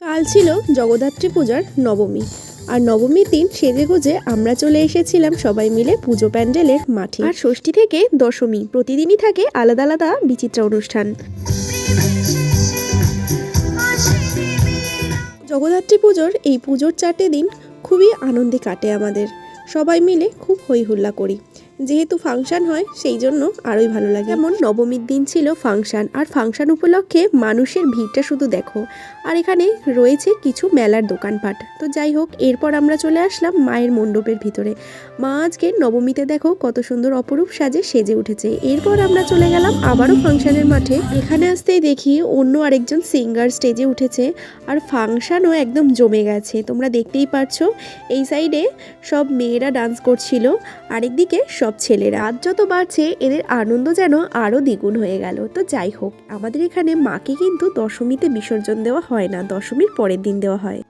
কাল ছিল জগদ্ধাত্রী পূজার নবমী। আর নবমীর দিন সেজেগুজে আমরা চলে এসেছিলাম সবাই মিলে পুজো প্যান্ডেলের মাঠে। আর ষষ্ঠী থেকে দশমী প্রতিদিনই থাকে আলাদা আলাদা বিচিত্র অনুষ্ঠান। জগদ্ধাত্রী পুজোর এই পুজোর 4টে দিন খুবই আনন্দে কাটে আমাদের। সবাই মিলে খুব হই হুল্লা করি। যেহেতু ফাংশন হয় সেই জন্য আরোই ভালো লাগে। যেমন নবমীর দিন ছিল ফাংশন, আর ফাংশন উপলক্ষে মানুষের ভিড়টা শুধু দেখো। আর এখানে রয়েছে কিছু মেলার দোকানপাট। তো যাই হোক, এরপর আমরা চলে আসলাম মায়ের মণ্ডপের ভিতরে। মা আজকে নবমীতে দেখো কত সুন্দর অপরূপ সাজে সেজে উঠেছে। এরপর আমরা চলে গেলাম আবারও ফাংশনের মাঠে। এখানে আসতেই দেখি অন্য আরেকজন সিঙ্গার স্টেজে উঠেছে, আর ফাংশনও একদম জমে গেছে। তোমরা দেখতেই পারছো এই সাইডে সব মেয়েরা ডান্স করছিল, আরেকদিকে সব ছেলেরা। রাত যত বাড়ছে এদের আনন্দ যেন আরও দ্বিগুণ হয়ে গেল। তো যাই হোক, আমাদের এখানে মাকে কিন্তু দশমীতে বিসর্জন দেওয়া হয় না, দশমীর পরের দিন দেওয়া হয়।